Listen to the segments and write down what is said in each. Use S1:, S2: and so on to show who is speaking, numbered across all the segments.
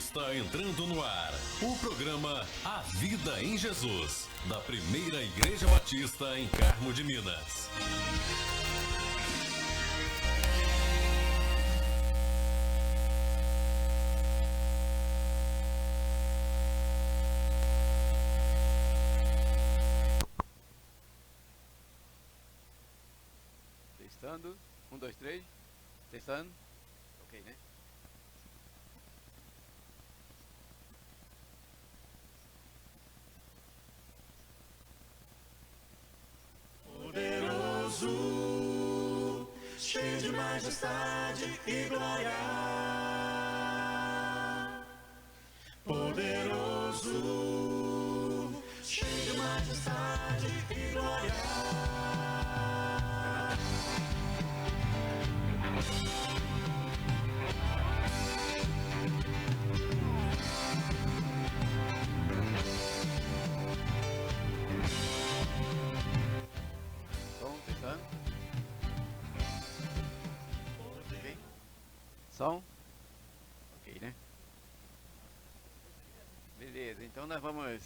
S1: Está entrando no ar o programa A Vida em Jesus, da Primeira Igreja Batista em Carmo de Minas.
S2: Testando, 1, 2, 3, testando, ok, né?
S3: Poderoso, cheio de majestade e glória. Poderoso, cheio de majestade e glória.
S2: Testando. Ok. Som. Ok, né? Beleza, então nós vamos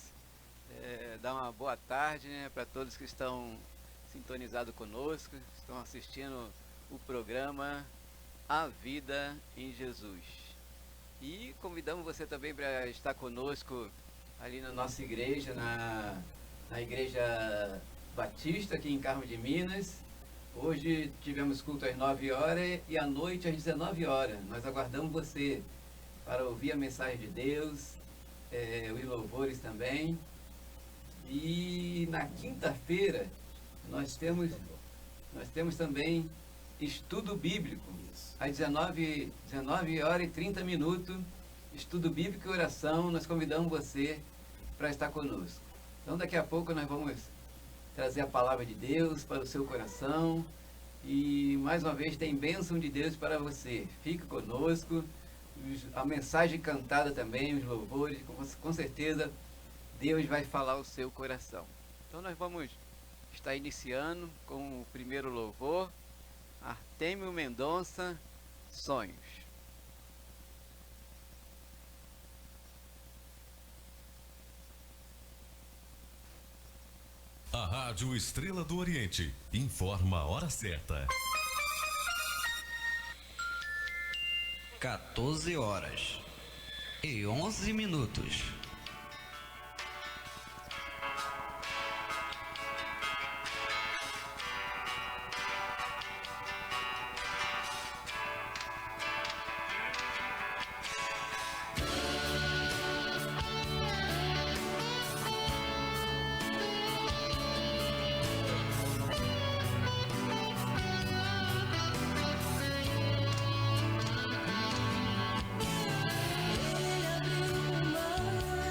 S2: dar uma boa tarde, né, para todos que estão sintonizados conosco, estão assistindo o programa A Vida em Jesus. E convidamos você também para estar conosco ali na nossa igreja, na Igreja Batista, aqui em Carmo de Minas. Hoje tivemos culto às 9 horas e à noite às 19 horas. Nós aguardamos você para ouvir a mensagem de Deus, os louvores também. E na quinta-feira nós temos também estudo bíblico, às 19 horas e 30 minutos, estudo bíblico e oração. Nós convidamos você para estar conosco. Então daqui a pouco nós vamos trazer a palavra de Deus para o seu coração e mais uma vez tem bênção de Deus para você. Fique conosco, a mensagem cantada também, os louvores, com certeza Deus vai falar ao seu coração. Então nós vamos estar iniciando com o primeiro louvor, Artêmio Mendonça, Sonhos.
S1: A Rádio Estrela do Oriente informa a hora certa.
S4: 14 horas e 11 minutos.
S3: Ele abriu o mar.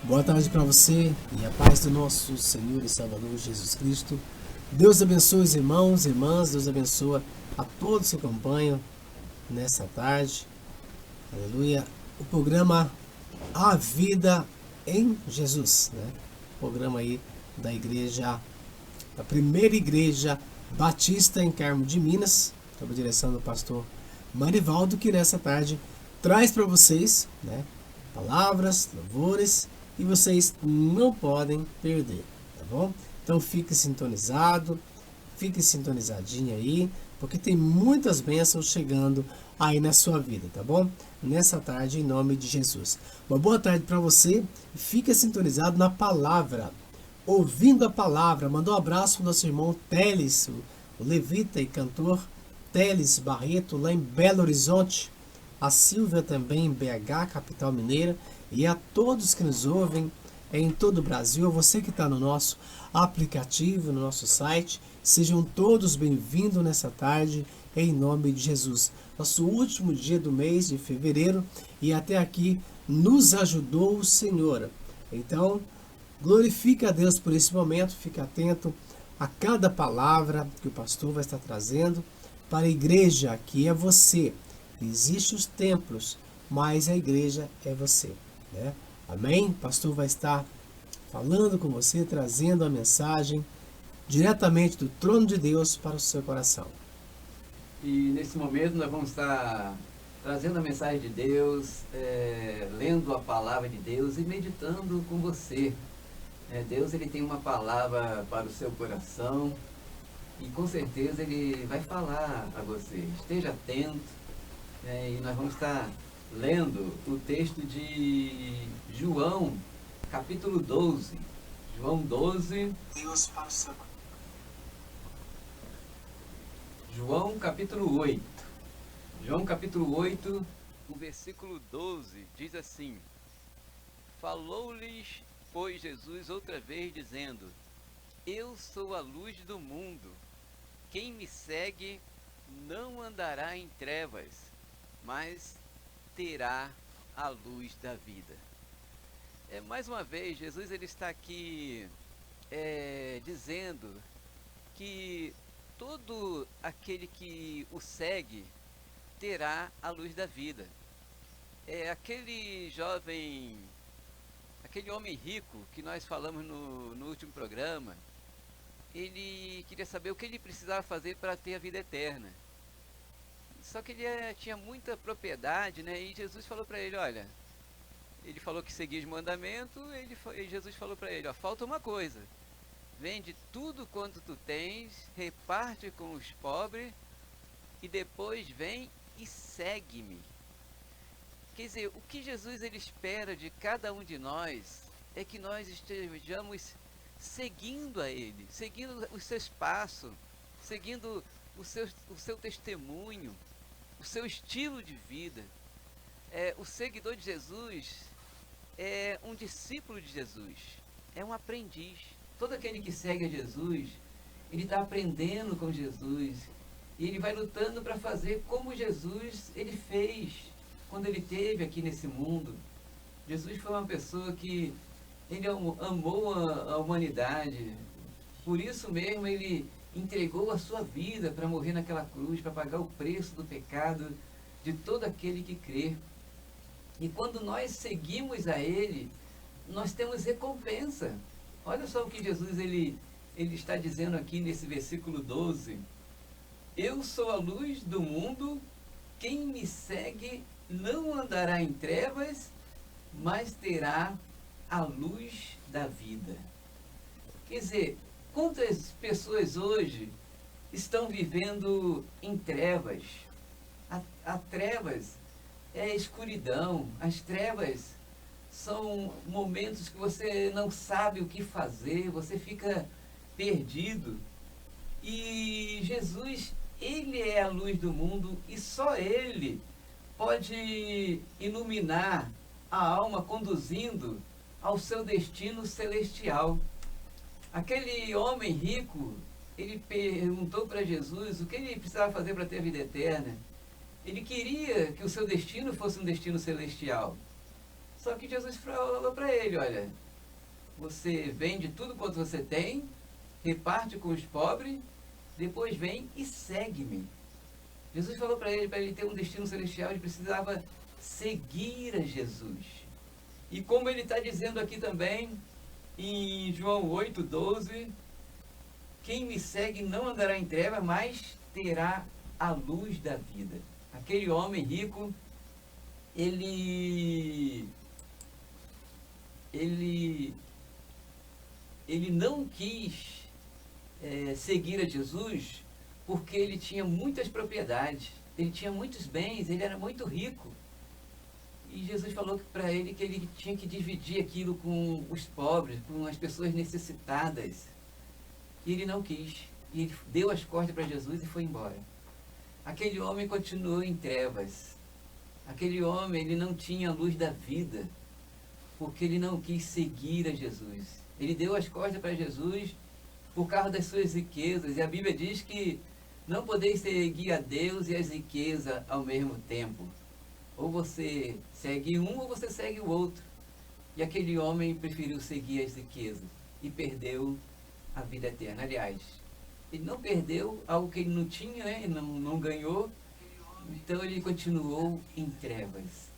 S5: Boa tarde para você e a paz do nosso Senhor e Salvador Jesus Cristo. Deus abençoe os irmãos e irmãs, Deus abençoe a todos que acompanham nessa tarde. Aleluia. O programa A Vida em Jesus, né? O programa aí da igreja, da primeira igreja batista em Carmo de Minas, sob a direção do pastor Marivaldo, que nessa tarde traz para vocês, né, palavras, louvores, e vocês não podem perder, tá bom? Então fique sintonizado, fique sintonizadinho aí, porque tem muitas bênçãos chegando aí na sua vida, tá bom? Nessa tarde, em nome de Jesus. Uma boa tarde para você, fique sintonizado na palavra, ouvindo a palavra. Mandou um abraço para o nosso irmão Teles, o levita e cantor Teles Barreto, lá em Belo Horizonte. A Silvia também em BH, capital mineira, e a todos que nos ouvem em todo o Brasil, você que está no nosso aplicativo, no nosso site, sejam todos bem-vindos nessa tarde, em nome de Jesus. Nosso último dia do mês de fevereiro, e até aqui nos ajudou o Senhor. Então, glorifique a Deus por esse momento, fique atento a cada palavra que o pastor vai estar trazendo para a igreja, que é você. Existem os templos, mas a igreja é você, né? Amém? O pastor vai estar falando com você, trazendo a mensagem diretamente do trono de Deus para o seu coração.
S2: E nesse momento nós vamos estar trazendo a mensagem de Deus, lendo a palavra de Deus e meditando com você. Deus, ele tem uma palavra para o seu coração e com certeza ele vai falar a você. Esteja atento. E nós vamos estar lendo o texto de João, capítulo 12. João 12.
S5: Deus para o seu...
S2: João, capítulo 8. João, capítulo 8, o versículo 12, diz assim: Falou-lhes, pois, Jesus outra vez, dizendo: Eu sou a luz do mundo. Quem me segue não andará em trevas, mas terá a luz da vida. Mais uma vez, Jesus ele está aqui dizendo que todo aquele que o segue terá a luz da vida. Aquele jovem, aquele homem rico que nós falamos no último programa, ele queria saber o que ele precisava fazer para ter a vida eterna. Só que ele tinha muita propriedade, né? E Jesus falou para ele, olha, ele falou que seguia os mandamentos, e Jesus falou para ele, ó, falta uma coisa, vende tudo quanto tu tens, reparte com os pobres, e depois vem e segue-me. Quer dizer, o que Jesus ele espera de cada um de nós é que nós estejamos seguindo a Ele, seguindo os seus passos, seguindo o seu testemunho, o seu estilo de vida. O seguidor de Jesus é um discípulo de Jesus, é um aprendiz. Todo aquele que segue a Jesus, ele está aprendendo com Jesus, e ele vai lutando para fazer como Jesus ele fez quando ele esteve aqui nesse mundo. Jesus foi uma pessoa que ele amou a humanidade, por isso mesmo ele entregou a sua vida para morrer naquela cruz, para pagar o preço do pecado de todo aquele que crê. E quando nós seguimos a Ele, nós temos recompensa. Olha só o que Jesus ele está dizendo aqui nesse versículo 12. Eu sou a luz do mundo, quem me segue não andará em trevas, mas terá a luz da vida. Quer dizer, quantas pessoas hoje estão vivendo em trevas? A trevas é escuridão, as trevas são momentos que você não sabe o que fazer, você fica perdido. E Jesus, ele é a luz do mundo e só ele pode iluminar a alma, conduzindo ao seu destino celestial. Aquele homem rico, ele perguntou para Jesus o que ele precisava fazer para ter a vida eterna. Ele queria que o seu destino fosse um destino celestial. Só que Jesus falou para ele, olha, você vende tudo quanto você tem, reparte com os pobres, depois vem e segue-me. Jesus falou para ele ter um destino celestial, ele precisava seguir a Jesus. E como ele está dizendo aqui também, em João 8,12, quem me segue não andará em trevas, mas terá a luz da vida. Aquele homem rico, ele não quis seguir a Jesus porque ele tinha muitas propriedades, ele tinha muitos bens, ele era muito rico. E Jesus falou para ele que ele tinha que dividir aquilo com os pobres, com as pessoas necessitadas. E ele não quis. E ele deu as costas para Jesus e foi embora. Aquele homem continuou em trevas. Aquele homem, ele não tinha a luz da vida, porque ele não quis seguir a Jesus. Ele deu as costas para Jesus por causa das suas riquezas. E a Bíblia diz que não podeis seguir a Deus e as riquezas ao mesmo tempo. Ou você segue um ou você segue o outro. E aquele homem preferiu seguir as riquezas e perdeu a vida eterna. Aliás, ele não perdeu algo que ele não tinha, né? Ele não ganhou. Então ele continuou em trevas.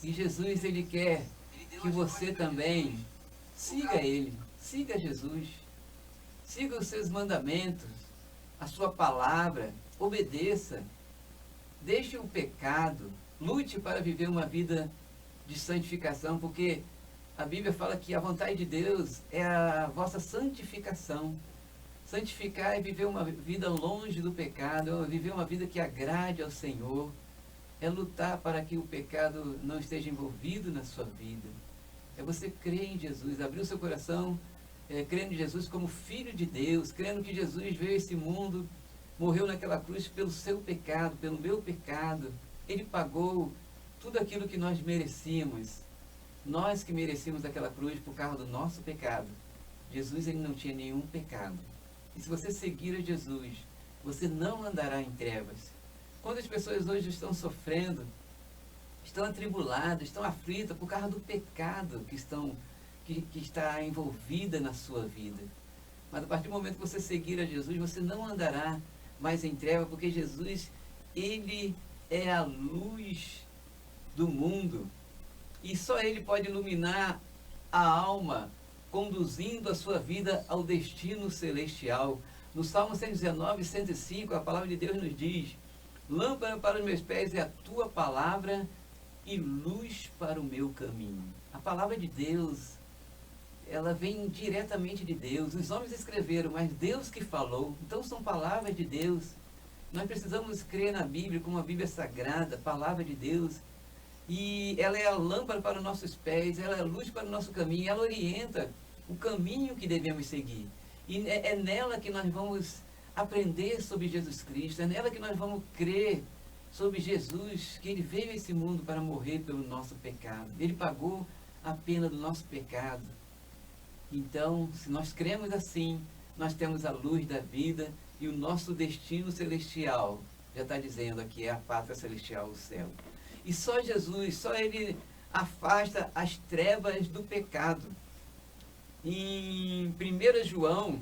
S2: E Jesus, ele quer que você também siga ele, siga Jesus, siga os seus mandamentos, a sua palavra, obedeça, deixe o pecado, lute para viver uma vida de santificação, porque a Bíblia fala que a vontade de Deus é a vossa santificação. Santificar é viver uma vida longe do pecado, é viver uma vida que agrade ao Senhor, é lutar para que o pecado não esteja envolvido na sua vida. É você crer em Jesus, abrir o seu coração, crendo em Jesus como Filho de Deus, crendo que Jesus veio a esse mundo, morreu naquela cruz pelo seu pecado, pelo meu pecado. Ele pagou tudo aquilo que nós merecíamos. Nós que merecíamos aquela cruz por causa do nosso pecado. Jesus, ele não tinha nenhum pecado. E se você seguir a Jesus, você não andará em trevas. Quantas pessoas hoje estão sofrendo, estão atribuladas, estão aflitas por causa do pecado que está envolvida na sua vida. Mas a partir do momento que você seguir a Jesus, você não andará mais em trevas, porque Jesus, ele é a luz do mundo. E só ele pode iluminar a alma, conduzindo a sua vida ao destino celestial. No Salmo 119, 105, a palavra de Deus nos diz: lâmpada para os meus pés é a tua palavra e luz para o meu caminho. A palavra de Deus, ela vem diretamente de Deus. Os homens escreveram, mas Deus que falou. Então são palavras de Deus. Nós precisamos crer na Bíblia como uma Bíblia sagrada, palavra de Deus. E ela é a lâmpada para os nossos pés, ela é a luz para o nosso caminho, ela orienta o caminho que devemos seguir. E é nela que nós vamos aprender sobre Jesus Cristo, é nela que nós vamos crer sobre Jesus, que ele veio a esse mundo para morrer pelo nosso pecado. Ele pagou a pena do nosso pecado. Então, se nós cremos assim, nós temos a luz da vida e o nosso destino celestial, já está dizendo aqui, é a pátria celestial, o céu. E só Jesus, só ele afasta as trevas do pecado. Em 1 João,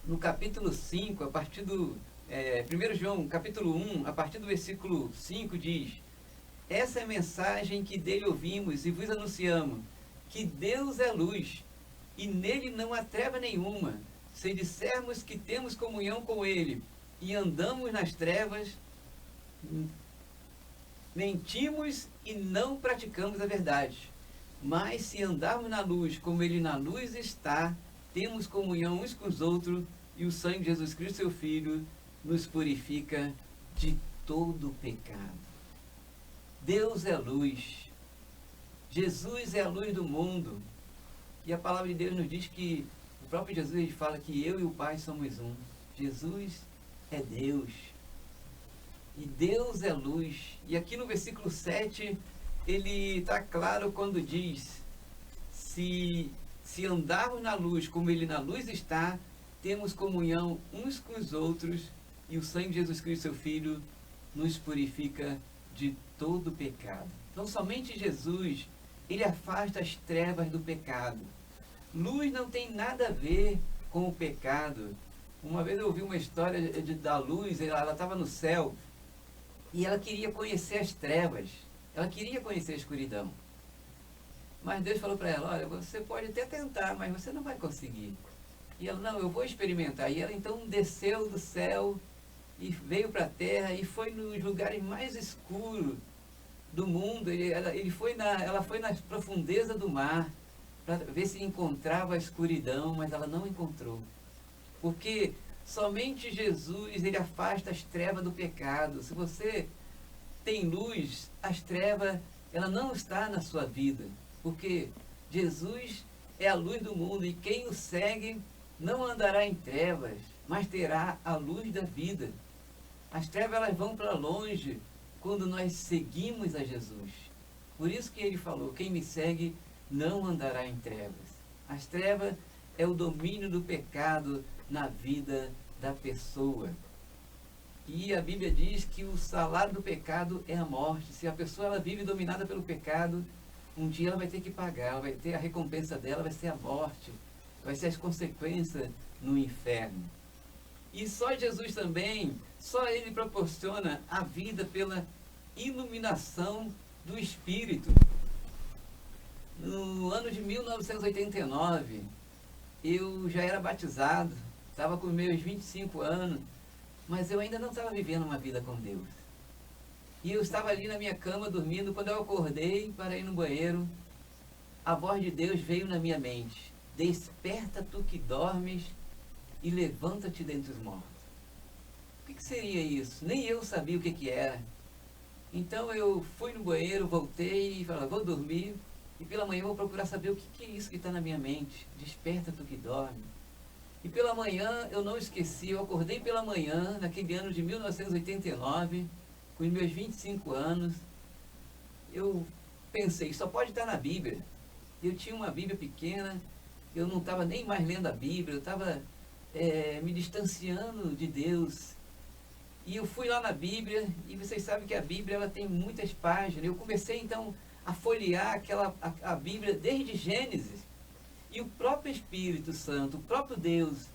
S2: no capítulo 5, a partir do... 1 João, capítulo 1, a partir do versículo 5, diz: essa é a mensagem que dele ouvimos e vos anunciamos, que Deus é luz, e nele não há treva nenhuma. Se dissermos que temos comunhão com ele e andamos nas trevas, mentimos e não praticamos a verdade. Mas se andarmos na luz, como ele na luz está, temos comunhão uns com os outros, e o sangue de Jesus Cristo, seu Filho, nos purifica de todo pecado. Deus é luz. Jesus é a luz do mundo. E a palavra de Deus nos diz que o próprio Jesus, ele fala que eu e o Pai somos um. Jesus é Deus. E Deus é luz. E aqui no versículo 7, ele está claro quando diz: se andarmos na luz como ele na luz está, temos comunhão uns com os outros, e o sangue de Jesus Cristo, seu Filho, nos purifica de todo pecado. Então somente Jesus
S6: ele afasta as trevas do pecado. Luz não tem nada a ver com o pecado. Uma vez eu ouvi uma história da luz, ela estava no céu e ela queria conhecer as trevas, ela queria conhecer a escuridão. Mas Deus falou para ela, olha, você pode até tentar, mas você não vai conseguir. E ela, não, eu vou experimentar. E ela então desceu do céu e veio para a terra e foi nos lugares mais escuros do mundo. Ela foi nas profundezas do mar para ver se encontrava a escuridão, mas ela não encontrou. Porque somente Jesus, ele afasta as trevas do pecado. Se você tem luz, as trevas, ela não está na sua vida. Porque Jesus é a luz do mundo e quem o segue não andará em trevas, mas terá a luz da vida. As trevas, elas vão para longe quando nós seguimos a Jesus. Por isso que ele falou, quem me segue não andará em trevas. As trevas é o domínio do pecado na vida da pessoa. E a Bíblia diz que o salário do pecado é a morte. Se a pessoa ela vive dominada pelo pecado, um dia ela vai ter que pagar, ela vai ter a recompensa dela, vai ser a morte, vai ser as consequências no inferno. E só Jesus também, só ele proporciona a vida pela iluminação do Espírito. No ano de 1989, eu já era batizado, estava com meus 25 anos, mas eu ainda não estava vivendo uma vida com Deus. E eu estava ali na minha cama dormindo, quando eu acordei para ir no banheiro, a voz de Deus veio na minha mente. Desperta tu que dormes e levanta-te dentre os mortos. O que seria isso? Nem eu sabia o que era. Então eu fui no banheiro, voltei e falei, vou dormir e pela manhã eu vou procurar saber o que é isso que está na minha mente. Desperta tu que dorme. E pela manhã eu não esqueci, eu acordei pela manhã, naquele ano de 1989, com os meus 25 anos, eu pensei, só pode estar na Bíblia. Eu tinha uma Bíblia pequena, eu não estava nem mais lendo a Bíblia, eu estava me distanciando de Deus. E eu fui lá na Bíblia, e vocês sabem que a Bíblia ela tem muitas páginas. Eu comecei então a folhear a Bíblia desde Gênesis. E o próprio Espírito Santo, o próprio Deus,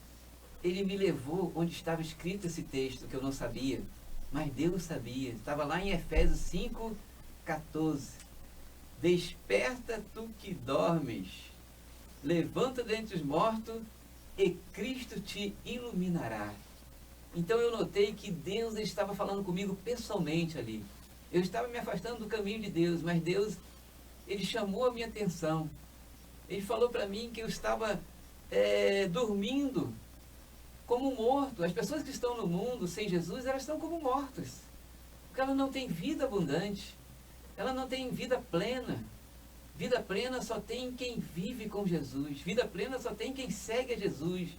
S6: ele me levou onde estava escrito esse texto que eu não sabia. Mas Deus sabia. Estava lá em Efésios 5:14. Desperta tu que dormes, levanta dentre os mortos e Cristo te iluminará. Então eu notei que Deus estava falando comigo pessoalmente ali. Eu estava me afastando do caminho de Deus, mas Deus, ele chamou a minha atenção. Ele falou para mim que eu estava dormindo como morto. As pessoas que estão no mundo sem Jesus, elas estão como mortas. Porque elas não têm vida abundante. Elas não têm vida plena. Vida plena só tem quem vive com Jesus. Vida plena só tem quem segue a Jesus.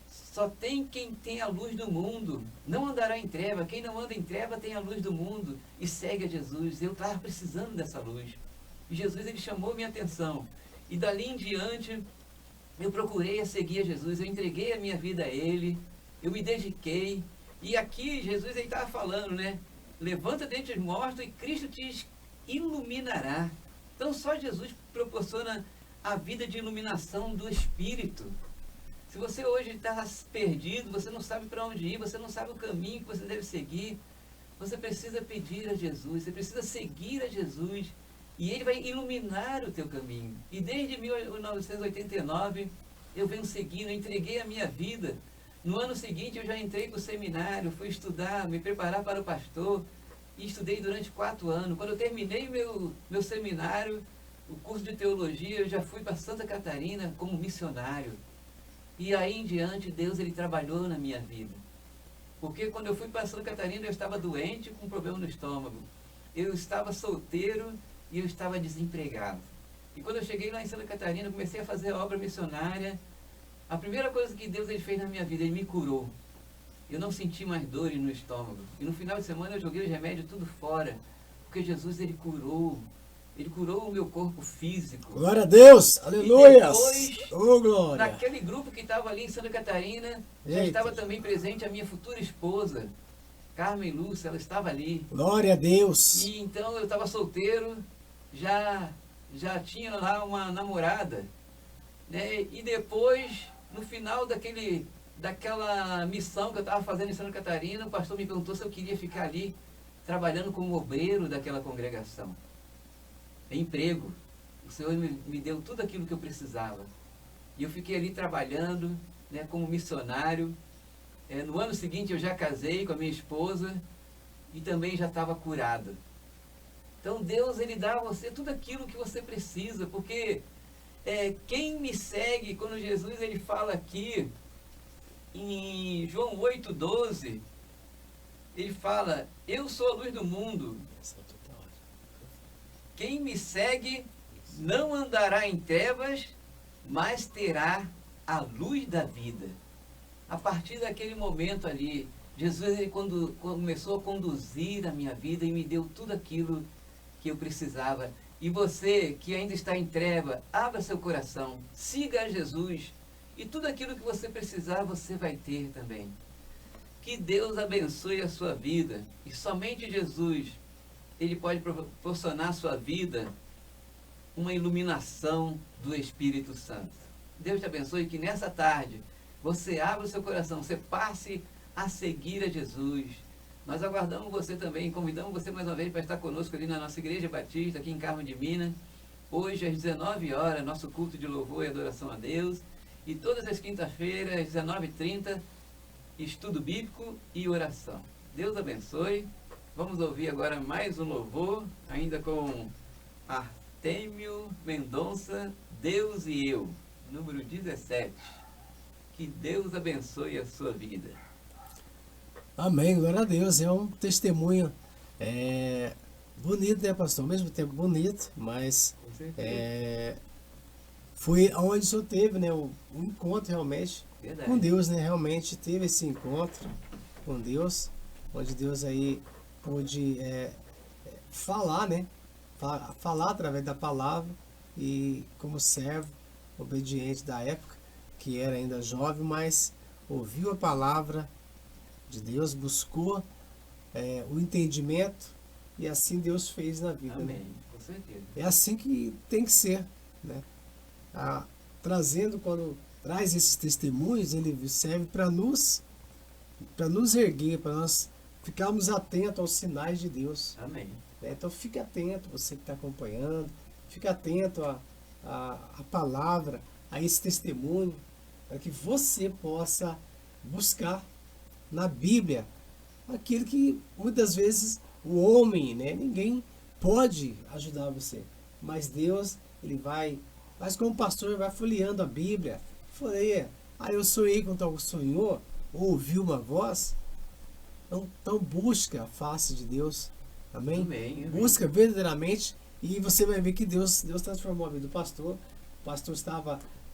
S6: Só tem quem tem a luz do mundo. Não andará em treva. Quem não anda em treva tem a luz do mundo e segue a Jesus. Eu estava precisando dessa luz. E Jesus, ele chamou minha atenção. E dali em diante, eu procurei a seguir a Jesus. Eu entreguei a minha vida a Ele. Eu me dediquei. E aqui, Jesus, ele estava falando, né? Levanta dentre os mortos e Cristo te iluminará. Então, só Jesus proporciona a vida de iluminação do Espírito. Se você hoje está perdido, você não sabe para onde ir, você não sabe o caminho que você deve seguir, você precisa pedir a Jesus, você precisa seguir a Jesus, e Ele vai iluminar o teu caminho. E desde 1989, eu venho seguindo, eu entreguei a minha vida. No ano seguinte, eu já entrei para o seminário, fui estudar, me preparar para o pastor, e estudei durante 4 anos. Quando eu terminei meu seminário, o curso de teologia, eu já fui para Santa Catarina como missionário. E aí em diante, Deus, ele trabalhou na minha vida. Porque quando eu fui para Santa Catarina, eu estava doente, com problema no estômago. Eu estava solteiro e eu estava desempregado. E quando eu cheguei lá em Santa Catarina, eu comecei a fazer a obra missionária. A primeira coisa que Deus, ele fez na minha vida, Ele me curou. Eu não senti mais dores no estômago. E no final de semana eu joguei os remédios tudo fora. Porque Jesus, ele curou. Ele curou o meu corpo físico.
S5: Glória a Deus! Aleluia!
S6: Oh,
S5: glória!
S6: Naquele grupo que estava ali em Santa Catarina, já estava também presente a minha futura esposa, Carmen Lúcia, ela estava ali.
S5: Glória a Deus!
S6: E então eu estava solteiro, já já tinha lá uma namorada, né? E depois, no final daquela missão que eu estava fazendo em Santa Catarina, o pastor me perguntou se eu queria ficar ali trabalhando como obreiro daquela congregação. Emprego. O Senhor me deu tudo aquilo que eu precisava. E eu fiquei ali trabalhando, né, como missionário. No ano seguinte eu já casei com a minha esposa e também já estava curado. Então Deus, Ele dá a você tudo aquilo que você precisa, porque quem me segue, quando Jesus Ele fala aqui em João 8,12, Ele fala, eu sou a luz do mundo. Quem me segue não andará em trevas, mas terá a luz da vida. A partir daquele momento ali, Jesus ele começou a conduzir a minha vida e me deu tudo aquilo que eu precisava. E você que ainda está em treva, abra seu coração, siga a Jesus e tudo aquilo que você precisar, você vai ter também. Que Deus abençoe a sua vida. E somente Jesus, Ele pode proporcionar à sua vida uma iluminação do Espírito Santo. Deus te abençoe, que nessa tarde você abra o seu coração, você passe a seguir a Jesus. Nós aguardamos você também, convidamos você mais uma vez para estar conosco ali na nossa Igreja Batista, aqui em Carmo de Minas. Hoje às 19 horas, nosso culto de louvor e adoração a Deus. E todas as quintas-feiras, às 19h30, estudo bíblico e oração. Deus abençoe. Vamos ouvir agora mais um louvor, ainda com Artêmio Mendonça, Deus e Eu, número 17. Que Deus abençoe a sua vida.
S5: Amém, glória a Deus. É um testemunho bonito, né, pastor? Ao mesmo tempo bonito, mas foi onde o senhor teve, né, um encontro realmente com Deus, né? Realmente teve esse encontro com Deus, onde Deus aí pôde falar, né? Falar através da palavra, e como servo obediente da época, que era ainda jovem, mas ouviu a palavra de Deus, buscou o entendimento, e assim Deus fez na vida.
S6: Amém,
S5: né?
S6: com certeza.
S5: É assim que tem que ser, né? Quando traz esses testemunhos, ele serve para nos erguer, para nós ficarmos atentos aos sinais de Deus.
S6: Amém.
S5: Então fique atento, você que está acompanhando, fique atento à palavra, a esse testemunho, para que você possa buscar na Bíblia aquilo que muitas vezes o homem, né, ninguém pode ajudar você, mas Deus, ele vai, mas como pastor, vai folheando a Bíblia, folheia, eu sonhei com tal sonhou, ou ouviu uma voz, então busca a face de Deus, amém?
S6: Amém.
S5: Busca verdadeiramente, e você vai ver que Deus transformou a vida do pastor. O pastor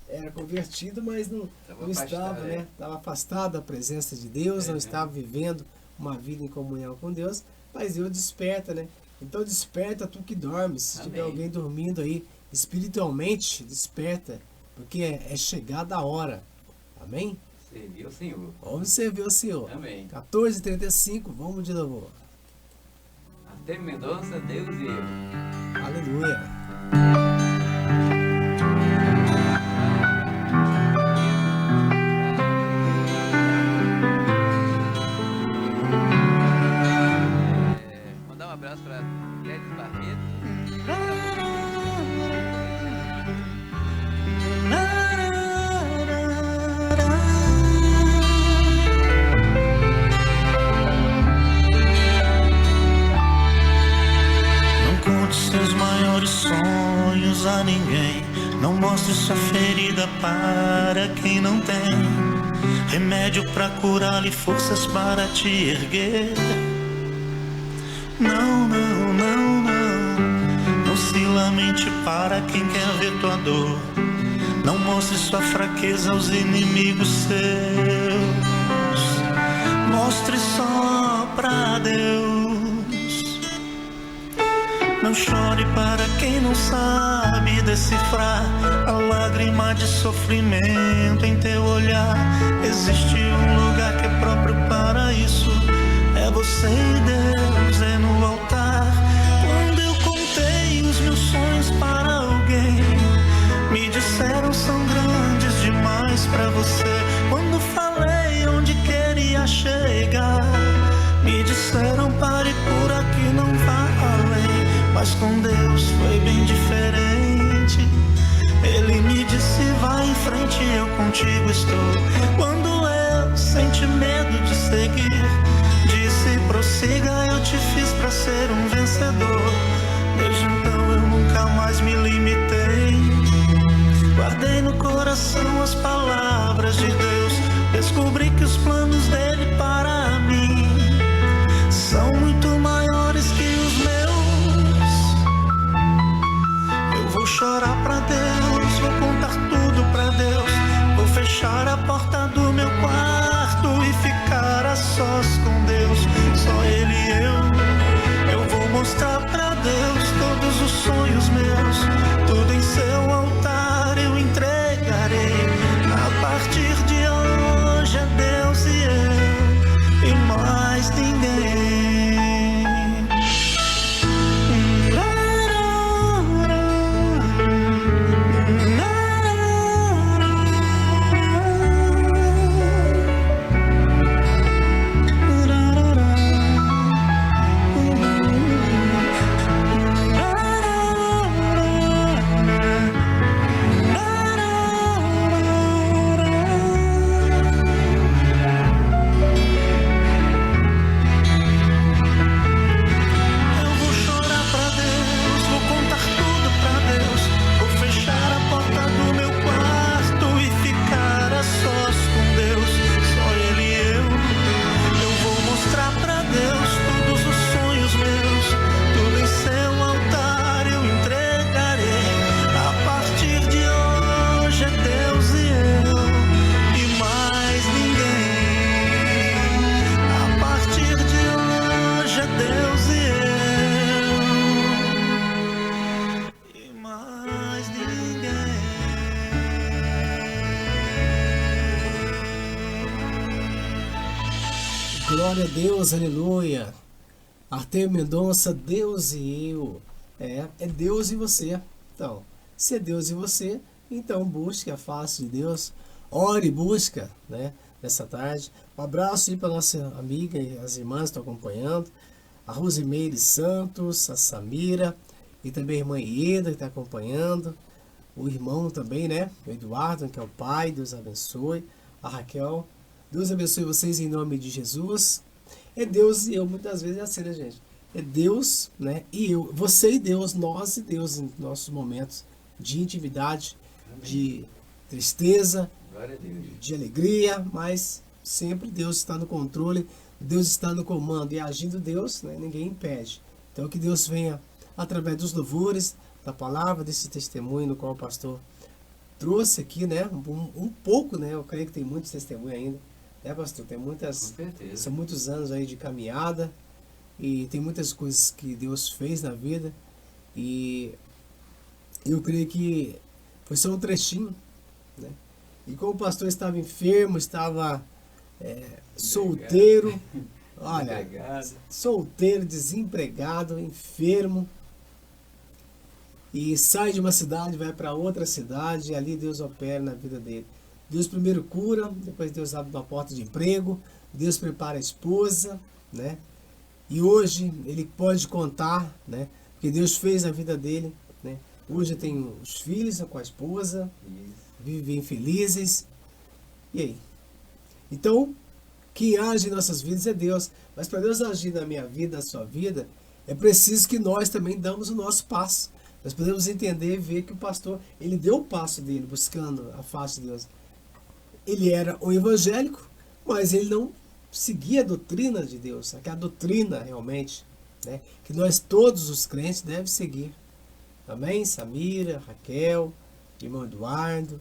S5: era convertido, mas não estava, né? Estava afastado da presença de Deus, não estava vivendo uma vida em comunhão com Deus, mas Deus desperta, né? Então desperta tu que dormes. Se tiver alguém dormindo aí, espiritualmente, desperta, porque é chegada a hora. Amém?
S6: Servir o Senhor.
S5: Vamos servir o Senhor.
S6: Amém.
S5: 14h35, vamos de louvor.
S6: Artêmio Mendonça, Deus e Eu.
S5: Aleluia.
S2: Mandar um abraço para Gladys Barreto.
S3: Seus maiores sonhos a ninguém. Não mostre sua ferida para quem não tem remédio para curar e forças para te erguer. Não, não, não, não. Não se lamente para quem quer ver tua dor. Não mostre sua fraqueza aos inimigos seus. Mostre só pra Deus. Não chore para quem não sabe decifrar a lágrima de sofrimento em teu olhar. Existe um lugar que é próprio para isso. É você e Deus, é no altar. Quando eu contei os meus sonhos para você. Quando falei onde queria chegar, me disseram pare por aqui, não vá além. Mas com Deus foi bem diferente. Ele me disse vai em frente, eu contigo estou. Quando eu senti medo de seguir, disse prossiga, eu te fiz pra ser um vencedor. Desde então eu nunca mais me limitei. Guardei no coração as palavras de Deus. Descobri que os planos dele para mim são muito maiores que os meus. Eu vou chorar pra Deus, vou contar tudo pra Deus. Vou fechar a porta do meu quarto e ficar a sós com Deus. Só ele e eu vou mostrar pra Deus todos os sonhos meus. Tudo em seu altar eu entregarei. A partir de hoje é Deus e eu, e mais ninguém.
S5: Glória a Deus, aleluia. Arthur Mendonça, Deus e eu. É Deus e você. Então, se é Deus e você, então busque a face de Deus. Ore e busca, né? Nessa tarde. Um abraço aí para nossa amiga e as irmãs que estão acompanhando. A Rosimeire Santos, a Samira e também a irmã Ieda que está acompanhando. O irmão também, né? O Eduardo, que é o pai. Deus abençoe. A Raquel. Deus abençoe vocês em nome de Jesus. É Deus e eu, muitas vezes é assim, né, gente? É Deus, né? E eu, você e Deus, nós e Deus em nossos momentos de intimidade, amém, de tristeza,
S6: glória a Deus,
S5: de alegria, mas sempre Deus está no controle, Deus está no comando e agindo Deus, né? Ninguém impede. Então que Deus venha através dos louvores, da palavra, desse testemunho no qual o pastor trouxe aqui, né? Um pouco, né? Eu creio que tem muitos testemunhos ainda. Né, pastor? Tem muitas, são muitos anos aí de caminhada e tem muitas coisas que Deus fez na vida e eu creio que foi só um trechinho, né? E como o pastor estava enfermo, estava solteiro, olha, solteiro, desempregado, enfermo, e sai de uma cidade, vai para outra cidade e ali Deus opera na vida dele. Deus primeiro cura, depois Deus abre uma porta de emprego, Deus prepara a esposa, né? E hoje ele pode contar, né? Porque Deus fez a vida dele, né? Hoje tem os filhos com a esposa, vivem felizes. E aí? Então, quem age em nossas vidas é Deus. Mas para Deus agir na minha vida, na sua vida, é preciso que nós também damos o nosso passo. Nós podemos entender e ver que o pastor, ele deu o passo dele, buscando a face de Deus. Ele era um evangélico, mas ele não seguia a doutrina de Deus, aquela doutrina realmente, né, que nós todos os crentes devem seguir. Amém? Samira, Raquel, irmão Eduardo.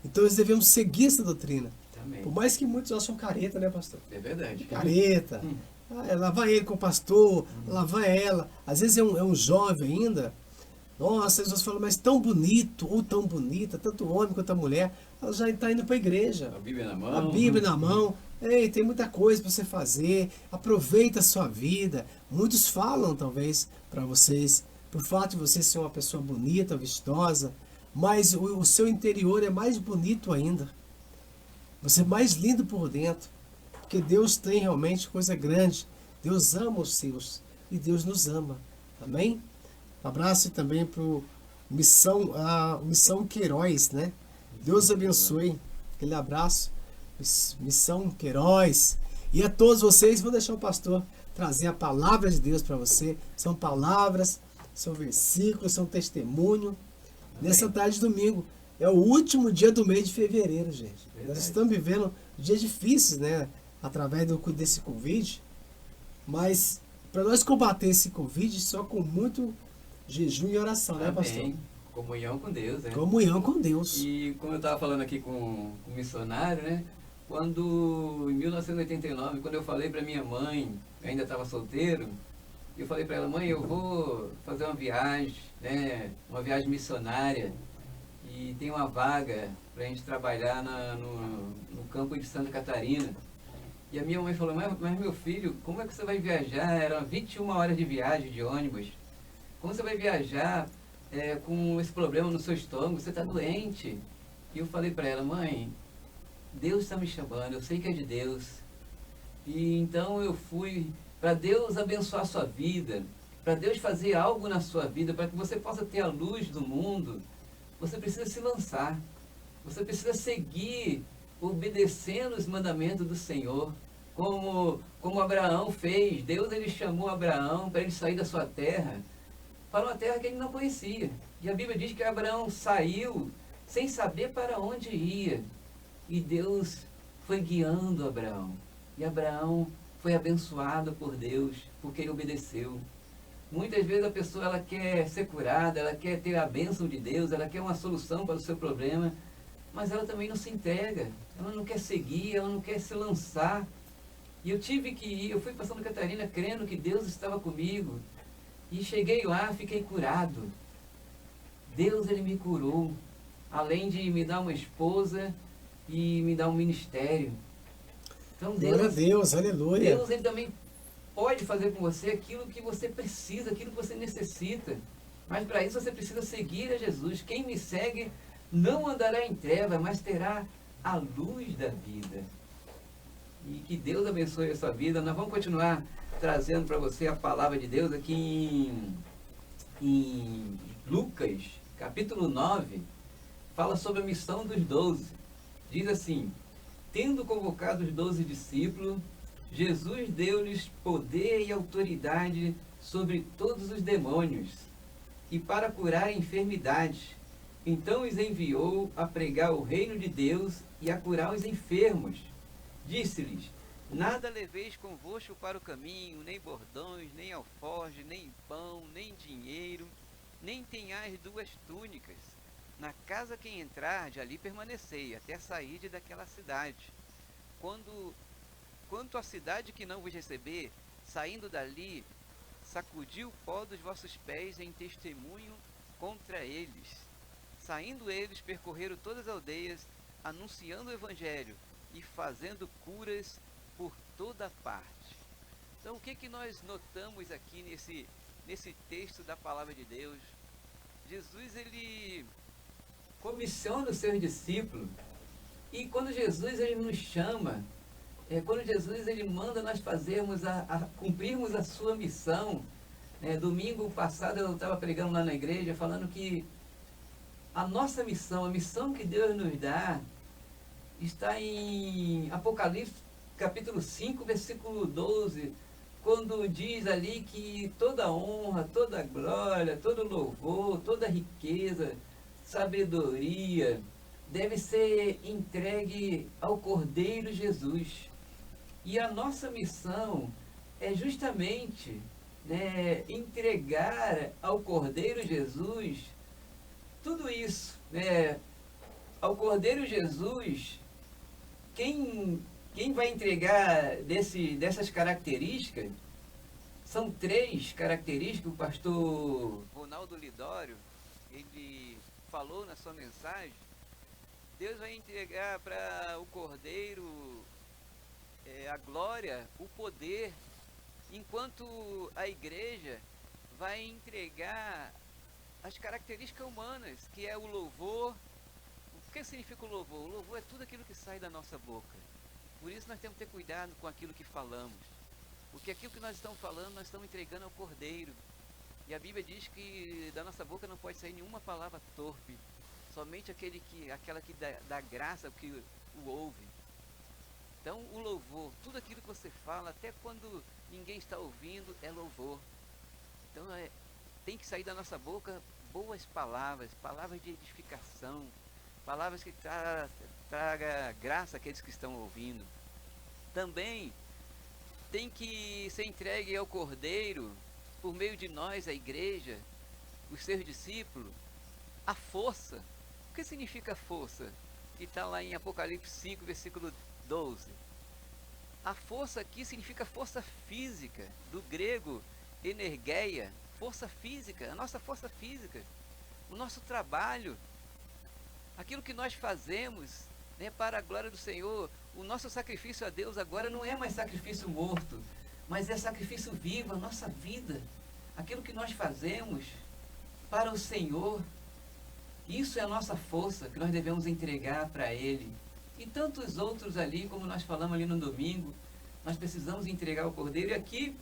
S5: Então nós devemos seguir essa doutrina. Também. Por mais que muitos acham careta, né, pastor?
S6: É verdade.
S5: Careta. Lá vai ele com o pastor, lá vai ela. Às vezes é um jovem ainda. Nossa, Jesus falou, mas tão bonito ou tão bonita, tanto o homem quanto a mulher, ela já está indo para a igreja.
S6: A Bíblia na mão.
S5: A Bíblia na mão. Ei, tem muita coisa para você fazer. Aproveita a sua vida. Muitos falam, talvez, para vocês, por fato de você ser uma pessoa bonita, vistosa, mas o seu interior é mais bonito ainda. você mais lindo por dentro, porque Deus tem realmente coisa grande. Deus ama os seus e Deus nos ama. Amém? Um abraço também para a Missão Queiroz, né? Deus abençoe. Aquele abraço. Missão Queiroz. E a todos vocês, vou deixar o pastor trazer a palavra de Deus para você. São palavras, são versículos, são testemunho. Nessa tarde de domingo. É o último dia do mês de fevereiro, gente.
S6: Verdade.
S5: Nós estamos vivendo dias difíceis, né? Através desse Covid. Mas para nós combater esse Covid, só com muito jejum e oração, né, pastor?
S6: Amém. Comunhão com Deus, né?
S5: Comunhão com Deus.
S6: E como eu estava falando aqui com o missionário, né? Quando, em 1989, quando eu falei para minha mãe, eu ainda estava solteiro, eu falei para ela, mãe, eu vou fazer uma viagem, né? Uma viagem missionária, e tem uma vaga para a gente trabalhar no campo de Santa Catarina. E a minha mãe falou, mas meu filho, como é que você vai viajar? Eram 21 horas de viagem de ônibus. Como você vai viajar com esse problema no seu estômago? Você está doente. E eu falei para ela, mãe, Deus está me chamando, eu sei que é de Deus. E então eu fui para Deus abençoar a sua vida, para Deus fazer algo na sua vida, para que você possa ter a luz do mundo. Você precisa se lançar. Você precisa seguir obedecendo os mandamentos do Senhor, como Abraão fez. Deus ele chamou Abraão para ele sair da sua terra, para uma terra que ele não conhecia. E a Bíblia diz que Abraão saiu sem saber para onde ia. E Deus foi guiando Abraão. E Abraão foi abençoado por Deus, porque ele obedeceu. Muitas vezes a pessoa ela quer ser curada, ela quer ter a bênção de Deus, ela quer uma solução para o seu problema, mas ela também não se entrega, ela não quer seguir, ela não quer se lançar. E eu tive que ir, eu fui para Santa Catarina crendo que Deus estava comigo, e cheguei lá, fiquei curado. Deus ele me curou, além de me dar uma esposa e me dar um ministério. Então
S5: Glória a Deus, aleluia.
S6: Deus ele também pode fazer com você aquilo que você precisa, aquilo que você necessita. Mas para isso você precisa seguir a Jesus. Quem me segue não andará em trevas, mas terá a luz da vida. E que Deus abençoe a sua vida. Nós vamos continuar trazendo para você a palavra de Deus aqui em Lucas, capítulo 9, fala sobre a missão dos 12. Diz assim, tendo convocado os 12 discípulos, Jesus deu-lhes poder e autoridade sobre todos os demônios e para curar enfermidades. Então os enviou a pregar o reino de Deus e a curar os enfermos. Disse-lhes,
S2: Nada leveis convosco para o caminho, nem bordões, nem alforje, nem pão, nem dinheiro, nem tenhais 2 túnicas. Na casa que entrarde, ali permanecei, até sair daquela cidade. Quanto à cidade que não vos receber, saindo dali, sacudi o pó dos vossos pés em testemunho contra eles. Saindo eles, percorreram todas as aldeias, anunciando o evangelho e fazendo curas por toda parte. Então, o que nós notamos aqui nesse texto da palavra de Deus? Jesus, ele
S6: comissiona os seus discípulos. E quando Jesus ele nos chama, quando Jesus ele manda nós fazermos, cumprirmos a sua missão. Domingo passado eu estava pregando lá na igreja, falando que a nossa missão, a missão que Deus nos dá, está em Apocalipse, capítulo 5, versículo 12, quando diz ali que toda honra, toda glória, todo louvor, toda riqueza, sabedoria, deve ser entregue ao Cordeiro Jesus. E a nossa missão é justamente entregar ao Cordeiro Jesus tudo isso. Ao Cordeiro Jesus, quem vai entregar dessas características, são 3 características que o pastor
S2: Ronaldo Lidório, ele falou na sua mensagem. Deus vai entregar para o Cordeiro a glória, o poder, enquanto a igreja vai entregar as características humanas, que é o louvor. O que significa o louvor? O louvor é tudo aquilo que sai da nossa boca. Por isso nós temos que ter cuidado com aquilo que falamos. Porque aquilo que nós estamos falando, nós estamos entregando ao Cordeiro. E a Bíblia diz que da nossa boca não pode sair nenhuma palavra torpe. Somente aquela que dá graça que o ouve. Então o louvor, tudo aquilo que você fala, até quando ninguém está ouvindo, é louvor. Então tem que sair da nossa boca boas palavras, palavras de edificação, palavras que traga graça àqueles que estão ouvindo. Também tem que ser entregue ao Cordeiro, por meio de nós, a igreja, os seus discípulos, a força. O que significa força? Que está lá em Apocalipse 5, versículo 12. A força aqui significa força física, do grego energeia, força física, a nossa força física, o nosso trabalho, aquilo que nós fazemos, né, para a glória do Senhor. O nosso sacrifício a Deus agora não é mais sacrifício morto, mas é sacrifício vivo, a nossa vida, aquilo que nós fazemos para o Senhor. Isso é a nossa força que nós devemos entregar para Ele. E tantos outros ali, como nós falamos ali no domingo, nós precisamos entregar o Cordeiro. E aqui,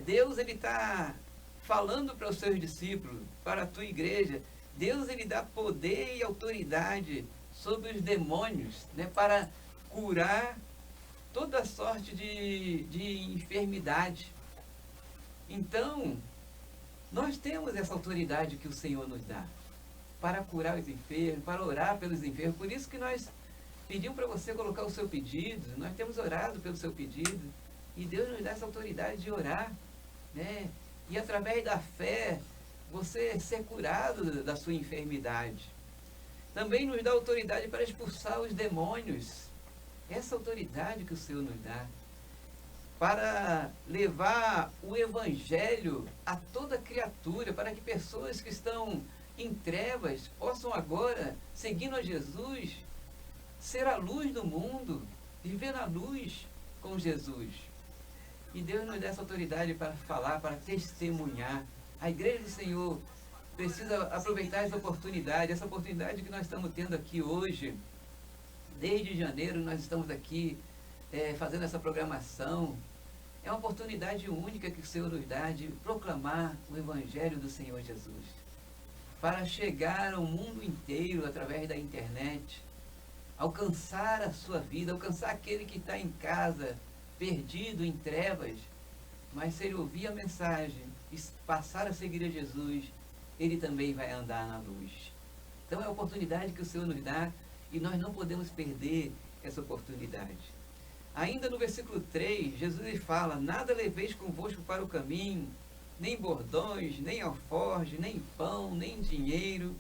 S2: Deus ele está falando para os seus discípulos, para a tua igreja. Deus ele dá poder e autoridade sobre os demônios, né, para curar toda sorte de enfermidade. Então, nós temos essa autoridade que o Senhor nos dá para curar os enfermos, para orar pelos enfermos. Por isso que nós pedimos para você colocar o seu pedido. Nós temos orado pelo seu pedido e Deus nos dá essa autoridade de orar, né? E através da fé você ser curado da sua enfermidade. Também nos dá autoridade para expulsar os demônios. Essa autoridade que o Senhor nos dá para levar o Evangelho a toda criatura, para que pessoas que estão em trevas possam agora, seguindo a Jesus, ser a luz do mundo, viver na luz com Jesus. E Deus nos dá essa autoridade para falar, para testemunhar. A igreja do Senhor precisa aproveitar essa oportunidade que nós estamos tendo aqui hoje. Desde janeiro nós estamos aqui fazendo essa programação. É uma oportunidade única que o Senhor nos dá de proclamar o Evangelho do Senhor Jesus, para chegar ao mundo inteiro através da internet, alcançar a sua vida, alcançar aquele que está em casa, perdido em trevas, mas se ele ouvir a mensagem e passar a seguir a Jesus, ele também vai andar na luz. Então é a oportunidade que o Senhor nos dá e nós não podemos perder essa oportunidade. Ainda no versículo 3, Jesus fala: nada leveis convosco para o caminho, nem bordões, nem alforje, nem pão, nem dinheiro,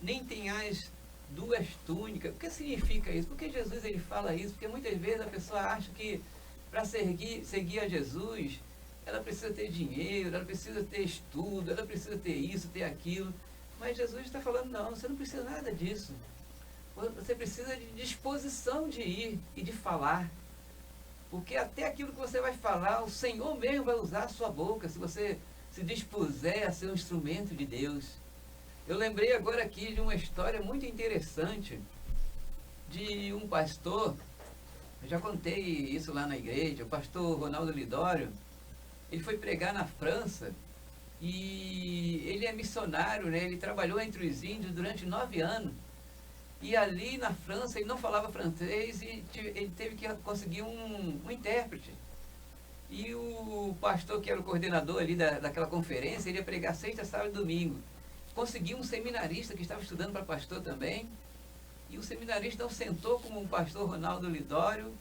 S2: nem tenhais duas túnicas. O que significa isso? Por que Jesus ele fala isso? Porque muitas vezes a pessoa acha que para seguir a Jesus, ela precisa ter dinheiro, ela precisa ter estudo, ela precisa ter isso, ter aquilo. Mas Jesus está falando: não, você não precisa nada disso. Você precisa de disposição de ir e de falar. Porque até aquilo que você vai falar, o Senhor mesmo vai usar a sua boca, se você se dispuser a ser um instrumento de Deus. Eu lembrei agora aqui de uma história muito interessante de um pastor. Eu já contei isso lá na igreja. O pastor Ronaldo Lidório, ele foi pregar na França e ele é missionário, né? Ele trabalhou entre os índios durante 9 anos. E ali na França ele não falava francês e ele teve que conseguir um intérprete. E o pastor, que era o coordenador ali daquela conferência, ele ia pregar sexta, sábado e domingo. Conseguiu um seminarista que estava estudando para pastor também. E o seminarista não sentou com o pastor Ronaldo Lidório.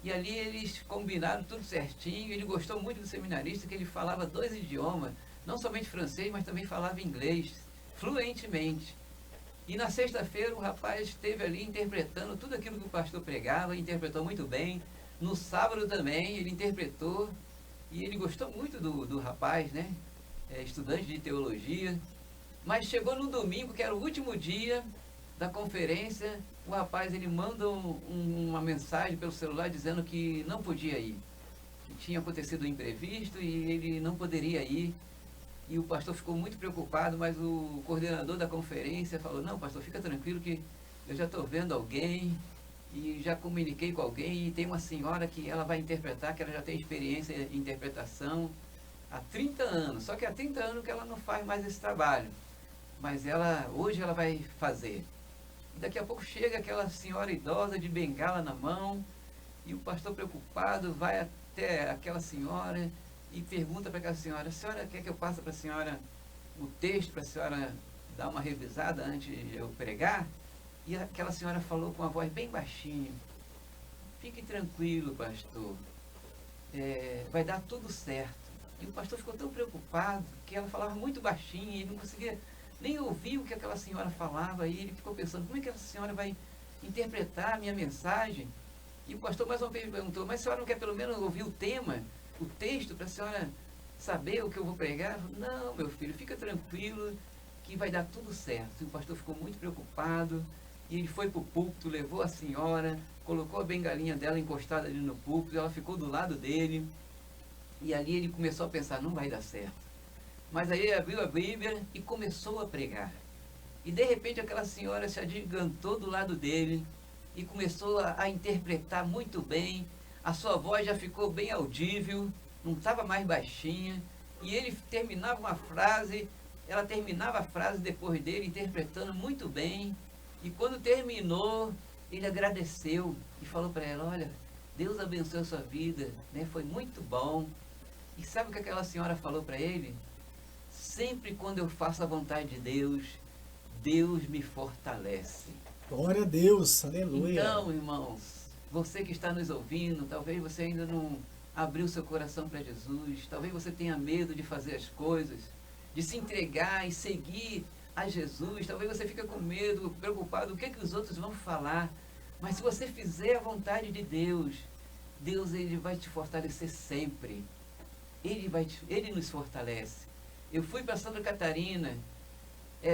S2: E ali eles combinaram tudo certinho. Ele gostou muito do seminarista, que ele falava 2 idiomas. Não somente francês, mas também falava inglês, fluentemente. E na sexta-feira o rapaz esteve ali interpretando tudo aquilo que o pastor pregava, interpretou muito bem. No sábado também ele interpretou e ele gostou muito do rapaz, né? Estudante de teologia. Mas chegou no domingo, que era o último dia da conferência, o rapaz ele manda uma mensagem pelo celular dizendo que não podia ir. Que tinha acontecido um imprevisto e ele não poderia ir.
S6: E o pastor ficou muito preocupado, mas o coordenador da conferência falou, não, pastor, fica tranquilo que eu já estou vendo alguém e já comuniquei com alguém e tem uma senhora que ela vai interpretar, que ela já tem experiência em interpretação há 30 anos. Só que há 30 anos que ela não faz mais esse trabalho. Mas hoje ela vai fazer. E daqui a pouco chega aquela senhora idosa de bengala na mão e o pastor preocupado vai até aquela senhora e pergunta para aquela senhora, a senhora quer que eu passe para a senhora o texto, para a senhora dar uma revisada antes de eu pregar? E aquela senhora falou com a voz bem baixinho, fique tranquilo, pastor, vai dar tudo certo. E o pastor ficou tão preocupado que ela falava muito baixinho e ele não conseguia nem ouvir o que aquela senhora falava. E ele ficou pensando, como é que essa senhora vai interpretar a minha mensagem? E o pastor mais uma vez perguntou, mas a senhora não quer pelo menos ouvir o tema, o texto, para a senhora saber o que eu vou pregar? Não, meu filho, fica tranquilo que vai dar tudo certo. E o pastor ficou muito preocupado e ele foi para o púlpito, levou a senhora, colocou a bengalinha dela encostada ali no púlpito, ela ficou do lado dele e ali ele começou a pensar, não vai dar certo. Mas aí ele abriu a Bíblia e começou a pregar. E de repente aquela senhora se agigantou do lado dele e começou a interpretar muito bem. A sua voz já ficou bem audível, não estava mais baixinha. E ele terminava uma frase, ela terminava a frase depois dele, interpretando muito bem. E quando terminou, ele agradeceu e falou para ela, olha, Deus abençoe a sua vida, né? Foi muito bom. E sabe o que aquela senhora falou para ele? Sempre quando eu faço a vontade de Deus, Deus me fortalece.
S5: Glória a Deus, aleluia.
S6: Então, irmãos, você que está nos ouvindo, talvez você ainda não abriu seu coração para Jesus, talvez você tenha medo de fazer as coisas, de se entregar e seguir a Jesus, talvez você fique com medo, preocupado, o que os outros vão falar. Mas se você fizer a vontade de Deus, Deus ele vai te fortalecer sempre. Ele nos fortalece. Eu fui para Santa Catarina,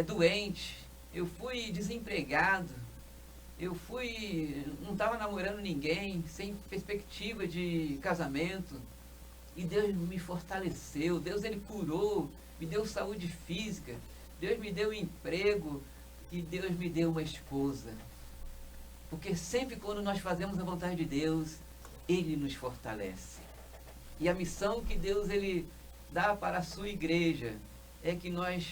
S6: doente, eu fui desempregado, não estava namorando ninguém, sem perspectiva de casamento, e Deus me fortaleceu, Deus ele curou, me deu saúde física, Deus me deu emprego, e Deus me deu uma esposa. Porque sempre quando nós fazemos a vontade de Deus, Ele nos fortalece. E a missão que Deus ele dá para a sua igreja é que nós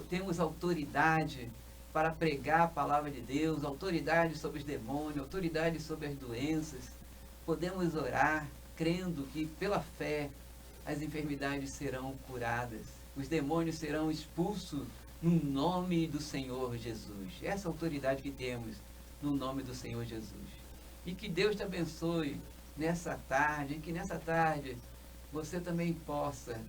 S6: temos autoridade para pregar a palavra de Deus, autoridade sobre os demônios, autoridade sobre as doenças. Podemos orar crendo que pela fé as enfermidades serão curadas, os demônios serão expulsos no nome do Senhor Jesus. Essa autoridade que temos no nome do Senhor Jesus. E que Deus te abençoe nessa tarde, e que nessa tarde você também possa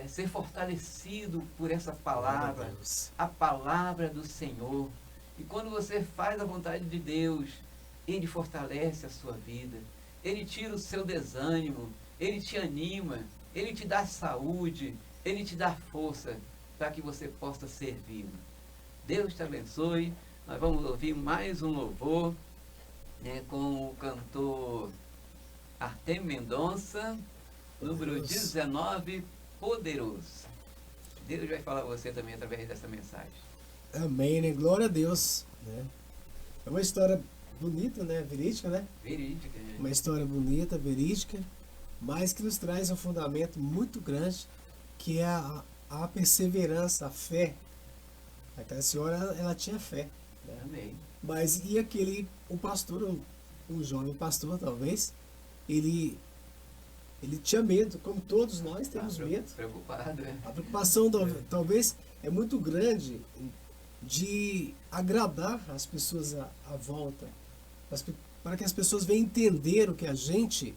S6: ser fortalecido por essa palavra, a palavra do Senhor. E quando você faz a vontade de Deus, Ele fortalece a sua vida, Ele tira o seu desânimo, Ele te anima, Ele te dá saúde, Ele te dá força para que você possa servir. Deus te abençoe. Nós vamos ouvir mais um louvor, né, com o cantor Artemio Mendonça, número 19, Poderoso. Deus vai falar a você também através dessa mensagem.
S5: Amém, né? Glória a Deus. Né? É uma história bonita, né? Verídica, né?
S6: Verídica. Né?
S5: Uma história bonita, verídica, mas que nos traz um fundamento muito grande, que é a perseverança, a fé. Aquela senhora, ela tinha fé. Né?
S6: Amém.
S5: Mas e o pastor, um jovem pastor talvez, ele tinha medo, como todos nós temos medo.
S6: Preocupado, né?
S5: A preocupação talvez é muito grande de agradar as pessoas à volta, para que as pessoas venham entender o que a gente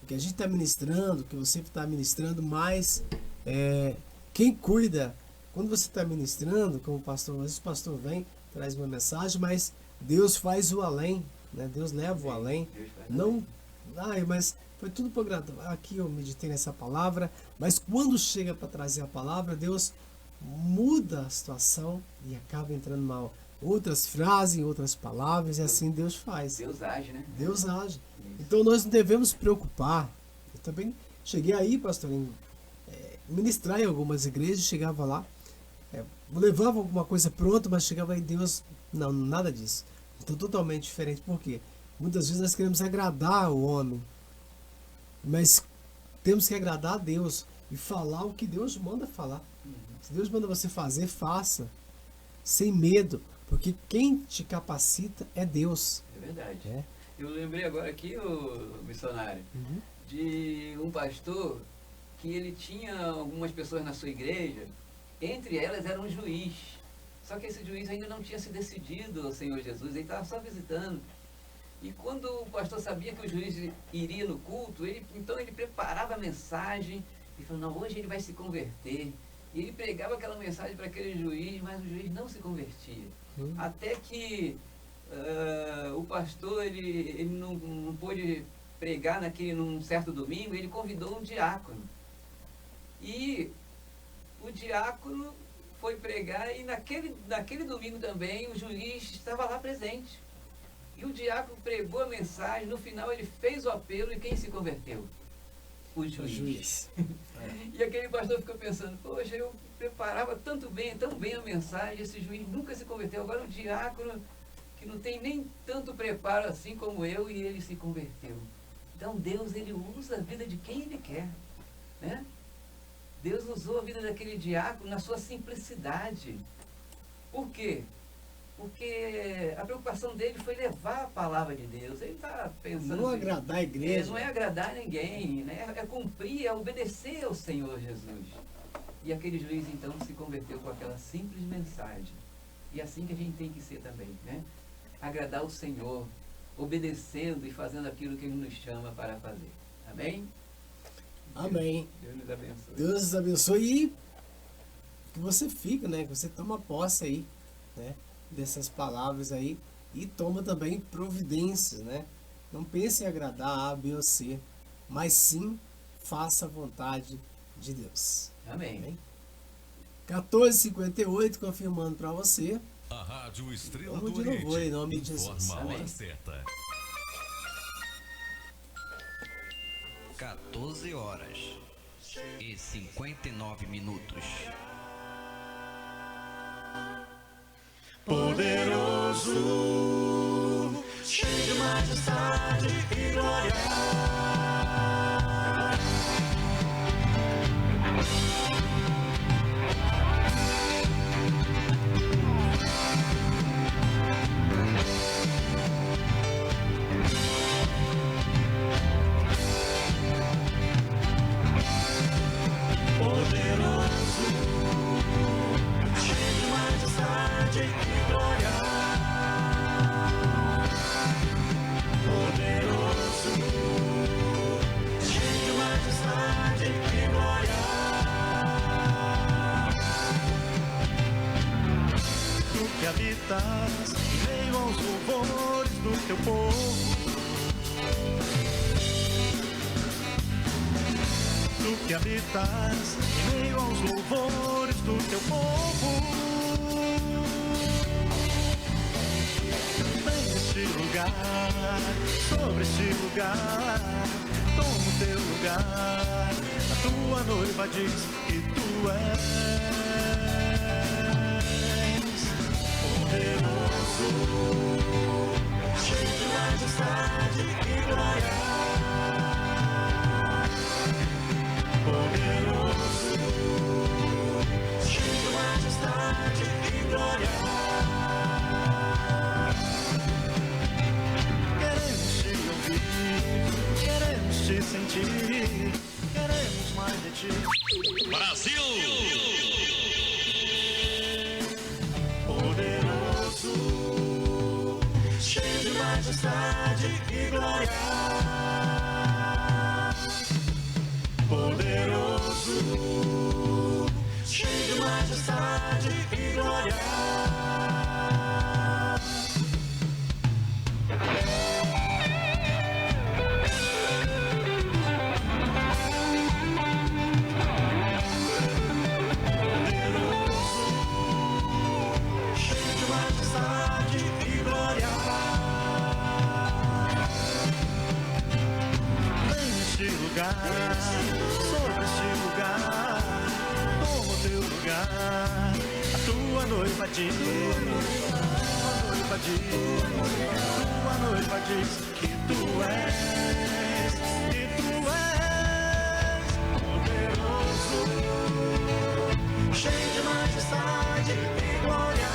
S5: está ministrando, o que você está ministrando, mas quem cuida, quando você está ministrando, como pastor, às vezes o pastor vem, traz uma mensagem, mas Deus faz o além, né? Deus leva o além. Não, mas foi tudo para agradar. Aqui eu meditei nessa palavra, mas quando chega para trazer a palavra, Deus muda a situação e acaba entrando mal. Outras frases, outras palavras, e assim Deus faz.
S6: Deus age, né?
S5: Deus age. Então nós não devemos preocupar. Eu também cheguei aí, pastor, ministrar em algumas igrejas, chegava lá, levava alguma coisa pronta, mas chegava aí Deus, não, nada disso. Então totalmente diferente, por quê? Muitas vezes nós queremos agradar o homem, mas temos que agradar a Deus e falar o que Deus manda falar. Se Deus manda você fazer, faça, sem medo, porque quem te capacita é Deus.
S6: É verdade.
S5: É.
S6: Eu lembrei agora aqui, o missionário, de um pastor que ele tinha algumas pessoas na sua igreja, entre elas era um juiz. Só que esse juiz ainda não tinha se decidido ao Senhor Jesus, ele estava só visitando. E quando o pastor sabia que o juiz iria no culto, então ele preparava a mensagem e falou, não, hoje ele vai se converter. E ele pregava aquela mensagem para aquele juiz, mas o juiz não se convertia. Até que o pastor ele não pôde pregar num certo domingo, ele convidou um diácono. E o diácono foi pregar e naquele domingo também o juiz estava lá presente. E o diácono pregou a mensagem, no final ele fez o apelo e quem se converteu? O juiz. E aquele pastor ficou pensando, poxa, eu preparava tão bem a mensagem, esse juiz nunca se converteu, agora o diácono que não tem nem tanto preparo assim como eu, e ele se converteu. Então Deus, ele usa a vida de quem ele quer, né? Deus usou a vida daquele diácono na sua simplicidade. Por quê? Porque a preocupação dele foi levar a palavra de Deus. Ele está pensando...
S5: Não agradar a igreja.
S6: Não é agradar ninguém, né? É cumprir, é obedecer ao Senhor Jesus. E aquele juiz, então, se converteu com aquela simples mensagem. E assim que a gente tem que ser também, né? Agradar o Senhor, obedecendo e fazendo aquilo que Ele nos chama para fazer. Amém?
S5: Amém.
S6: Deus nos abençoe.
S5: Deus nos abençoe e que você fica, né? Que você toma posse aí, né? Dessas palavras aí e toma também providências, né? Não pense em agradar A, B ou C, mas sim faça a vontade de Deus.
S6: Amém.
S5: Amém? 14h58, confirmando para você.
S1: A Rádio Estrela
S5: Vamos
S1: do
S5: de louvor
S1: Oriente
S5: em nome de Jesus.
S1: informa a hora
S6: Amém.
S1: certa.
S4: 14 horas e 59 minutos.
S3: Poderoso, cheio de majestade e glória. Poderoso, cheio de majestade e glória. Poderoso, cheio de majestade e glória. Tu que habitas em meio aos louvores do teu povo. Tu que habitas em meio aos louvores do teu povo. Vem neste lugar, sobre este lugar, toma o teu lugar. A tua noiva diz que tu és poderoso, cheio de majestade e glória. Poderoso, cheio de majestade e glória. Queremos te ouvir, queremos te sentir, queremos mais de ti.
S1: Brasil!
S3: Poderoso, cheio de majestade e glória. Poderoso, cheio de majestade e glória. Sobre este lugar, noiva diz, tua noiva diz, tua noiva diz que tu és, poderoso, cheio de majestade e glória,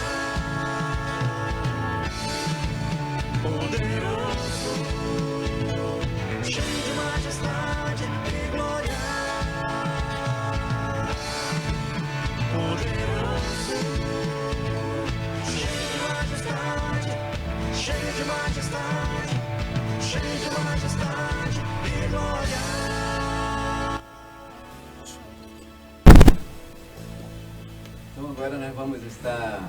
S3: poderoso, cheio de majestade e glória, poderoso, cheio de majestade, cheio de majestade, cheio de majestade e glória.
S2: Então agora nós vamos estar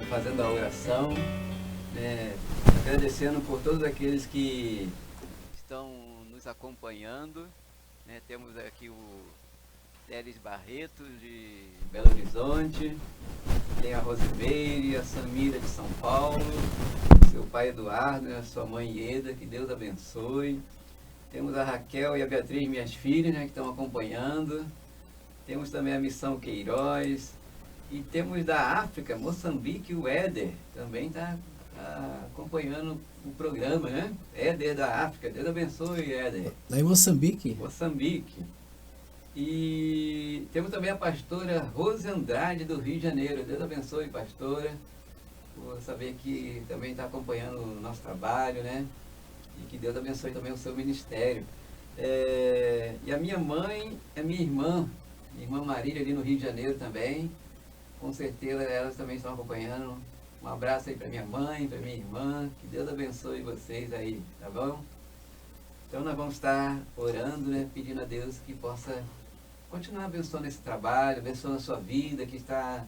S2: fazendo a oração, agradecendo por todos aqueles que estão nos acompanhando. Temos aqui o Teles Barreto de Belo Horizonte, tem a Rosimeire, a Samira de São Paulo, seu pai Eduardo, a sua mãe Ieda, que Deus abençoe. Temos a Raquel e a Beatriz, minhas filhas, que estão acompanhando. Temos também a Missão Queiroz. E temos da África, Moçambique, o Éder, também está acompanhando o programa, né? Éder da África, Deus abençoe, Éder.
S5: Lá em Moçambique.
S2: Moçambique. E temos também a pastora Rose Andrade, do Rio de Janeiro. Deus abençoe, pastora, por saber que também está acompanhando o nosso trabalho, né? E que Deus abençoe também o seu ministério. E a minha mãe, a minha irmã Marília, ali no Rio de Janeiro também. Com certeza elas também estão acompanhando. Um abraço aí para minha mãe, para minha irmã. Que Deus abençoe vocês aí, tá bom? Então nós vamos estar orando, né? Pedindo a Deus que possa continuar abençoando esse trabalho, abençoando a sua vida, que está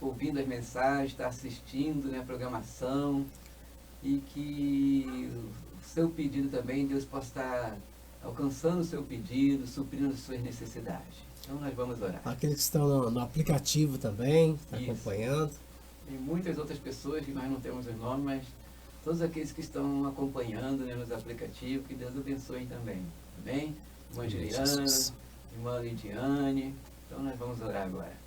S2: ouvindo as mensagens, está assistindo, né, a programação, e que o seu pedido também, Deus possa estar alcançando o seu pedido, suprindo as suas necessidades. Então nós vamos orar.
S5: Aqueles que estão no aplicativo também, tá acompanhando.
S2: E muitas outras pessoas que nós não temos os nomes, mas todos aqueles que estão acompanhando, né, nos aplicativos, que Deus abençoe também. Amém? Irmã Juliana, irmã Lidiane. Então nós vamos orar agora.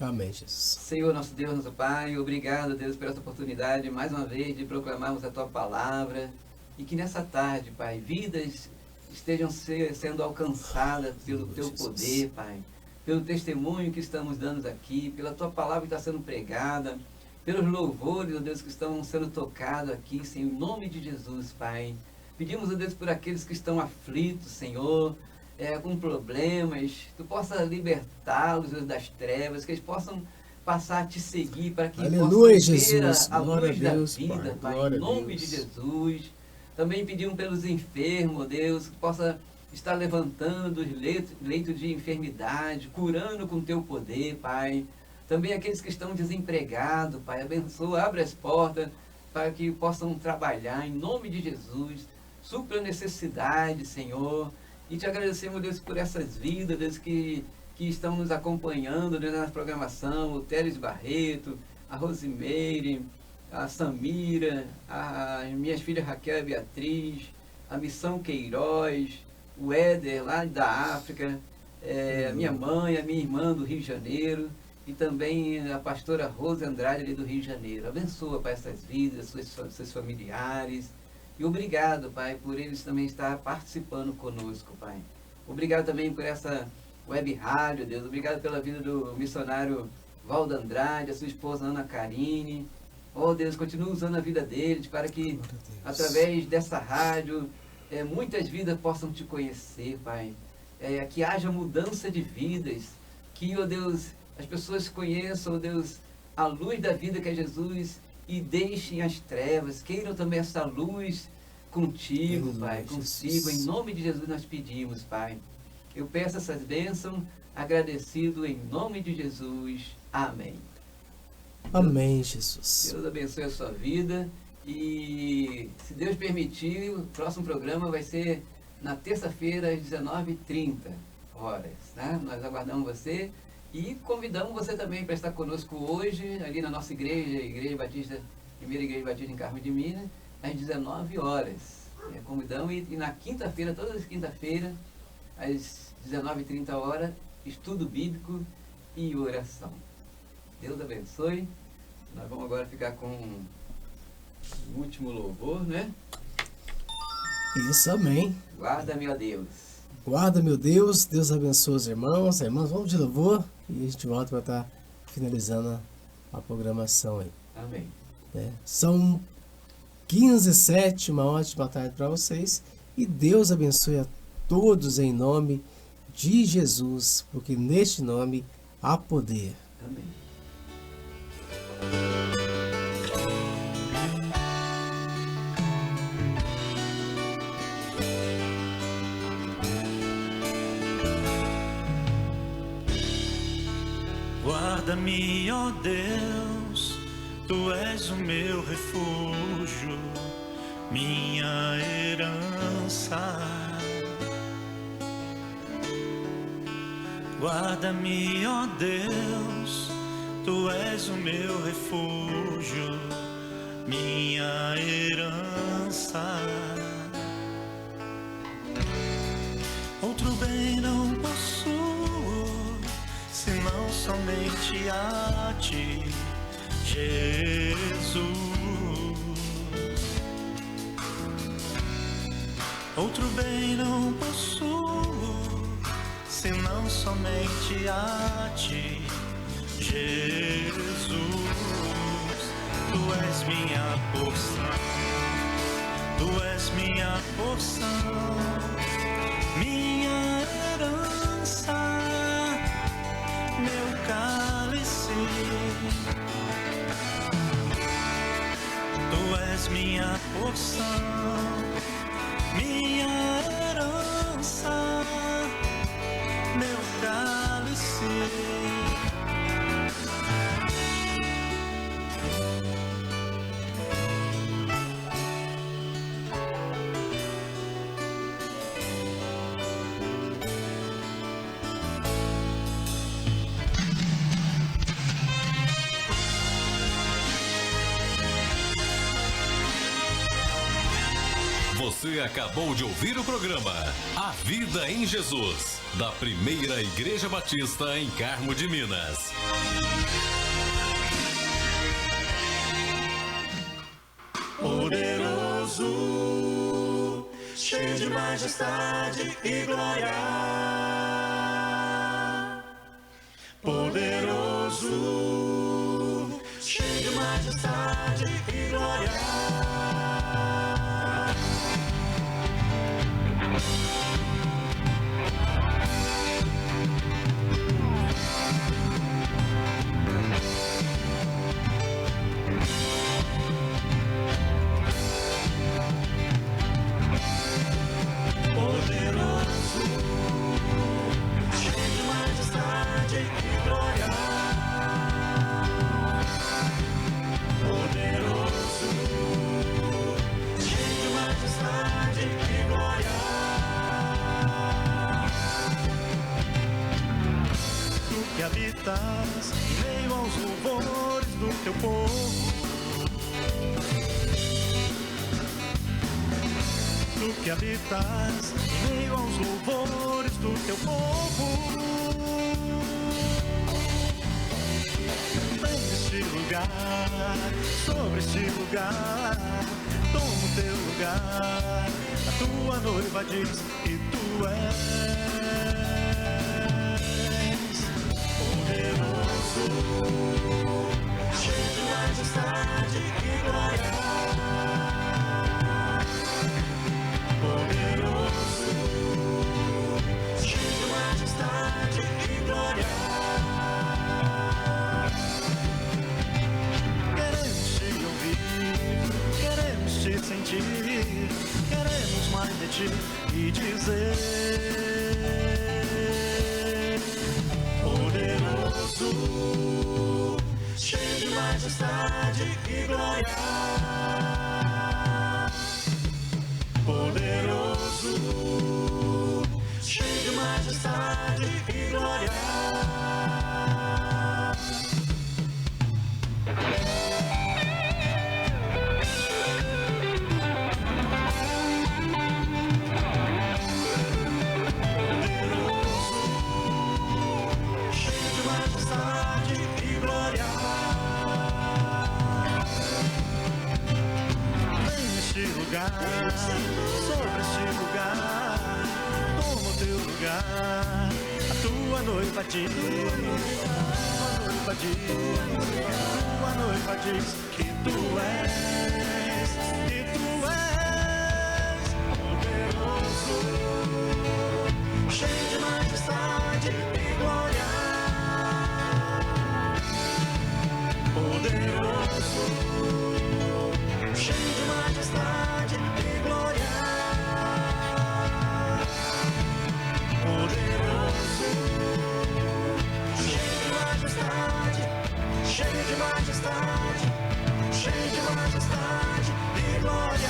S5: Amém, Jesus.
S2: Senhor, nosso Deus, nosso Pai, obrigado, Deus, por essa oportunidade, mais uma vez, de proclamarmos a Tua Palavra. E que nessa tarde, Pai, vidas estejam sendo alcançadas pelo Teu poder, Pai. Pelo testemunho que estamos dando aqui, pela Tua Palavra que está sendo pregada, pelos louvores, ó Deus, que estão sendo tocados aqui, Senhor, em nome de Jesus, Pai. Pedimos, ó Deus, por aqueles que estão aflitos, Senhor, com problemas, Tu possa libertá-los, Deus, das trevas, que eles possam passar a Te seguir, para que
S5: Aleluia,
S2: possam ter
S5: Jesus.
S2: a
S5: Glória
S2: luz
S5: a Deus,
S2: da vida,
S5: Pai.
S2: Pai, em nome de Jesus. Também pedimos pelos enfermos, ó Deus, que possa estar levantando dos leitos de enfermidade, curando com Teu poder, Pai. Também aqueles que estão desempregados, Pai, abençoa, abre as portas para que possam trabalhar em nome de Jesus. Supra a necessidade, Senhor. E Te agradecemos, Deus, por essas vidas, Deus, que estão nos acompanhando, Deus, na programação, o Teles Barreto, a Rosimeire, a Samira, as minhas filhas Raquel e Beatriz, a Missão Queiroz, o Éder lá da África, a minha mãe, a minha irmã do Rio de Janeiro, e também a pastora Rose Andrade ali do Rio de Janeiro. Abençoa, Pai, essas vidas, seus familiares. E obrigado, Pai, por eles também estar participando conosco, Pai. Obrigado também por essa web rádio, Deus. Obrigado pela vida do missionário Valdo Andrade, a sua esposa Ana Karine. Oh, Deus, continua usando a vida deles para que, através dessa rádio, muitas vidas possam Te conhecer, Pai. Que haja mudança de vidas. Que, oh Deus, as pessoas conheçam, oh Deus, a luz da vida que é Jesus e deixem as trevas. Queiram também essa luz contigo, Pai, consigo. Em nome de Jesus nós pedimos, Pai. Eu peço essas bênçãos, agradecido em nome de Jesus. Amém.
S5: Amém, Jesus.
S2: Deus abençoe a sua vida. E, se Deus permitir, o próximo programa vai ser na terça-feira, às 19h30. Tá? Nós aguardamos você. E convidamos você também para estar conosco hoje, ali na nossa igreja, Igreja Batista, Primeira Igreja Batista em Carmo de Minas, às 19h. Convidamos, e na quinta-feira, todas as quinta-feiras, às 19h30, estudo bíblico e oração.
S6: Deus abençoe. Nós vamos agora ficar com o último louvor, né?
S5: Isso, amém.
S6: Guarda-me, ó Deus.
S5: Guarda, meu Deus. Deus abençoe os irmãos. Irmãos, vamos de louvor e a gente volta para estar finalizando a programação aí.
S6: Amém.
S5: São 15h07, uma ótima tarde para vocês. E Deus abençoe a todos em nome de Jesus, porque neste nome há poder.
S6: Amém.
S3: Guarda-me, ó Deus, Tu és o meu refúgio, minha herança. Guarda-me, ó Deus, Tu és o meu refúgio, minha herança. Outro bem não possuo, senão somente a Ti, Jesus. Outro bem não possuo, senão somente a Ti, Jesus. Tu és minha porção, Tu és minha porção, minha herança, meu cálice. Tu és minha porção, minha herança, meu cálice.
S1: Você acabou de ouvir o programa A Vida em Jesus, da Primeira Igreja Batista em Carmo de Minas.
S3: Poderoso, cheio de majestade e glória. Poderoso, cheio de majestade e glória. Que habitas em meio aos louvores do teu povo. Tu que habitas em meio aos louvores do teu povo. Vem neste lugar, sobre este lugar, toma o teu lugar. A tua noiva diz que tu és poderoso, cheio de majestade e glória. Poderoso, cheio de majestade e glória. Queremos te ouvir, queremos te sentir, queremos mais de ti e dizer: poderoso, cheio de majestade e glória. Poderoso, cheio de majestade e glória. Poderoso, cheio de majestade e glória. lugar, sobre esse lugar, toma o teu lugar. A tua noiva diz, tua noiva diz que tu és poderoso, cheio de majestade e glória. Poderoso, cheio de majestade e glória. Poderoso, cheio de majestade, cheio de majestade, cheio de majestade e glória.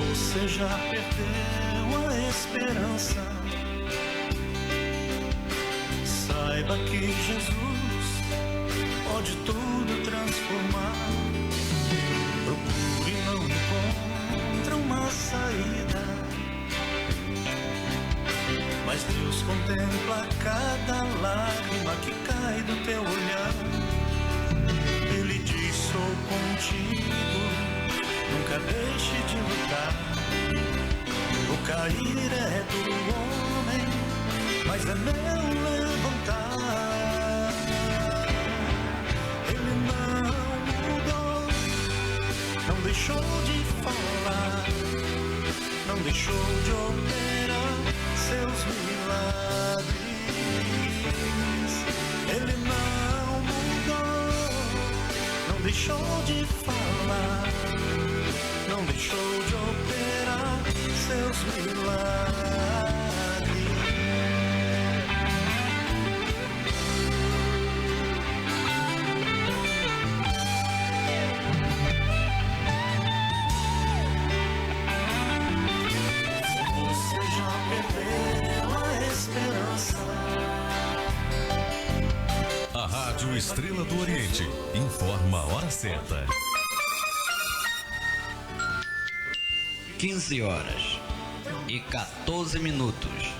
S3: Você já perdeu a esperança, saiba que Jesus pode tudo transformar. Procure e não encontra uma saída, mas Deus contempla cada lágrima que cai do teu olhar. Ele diz: sou contigo, nunca deixe de lutar. O cair é do homem, mas é meu levantar. Ele não mudou, não deixou de falar, não deixou de operar seus milagres. Ele não mudou, não deixou de falar, não deixou de operar seus milagres. Se você já perdeu a esperança,
S1: A Rádio Estrela do Oriente informa a hora certa.
S4: 15 horas e 14 minutos.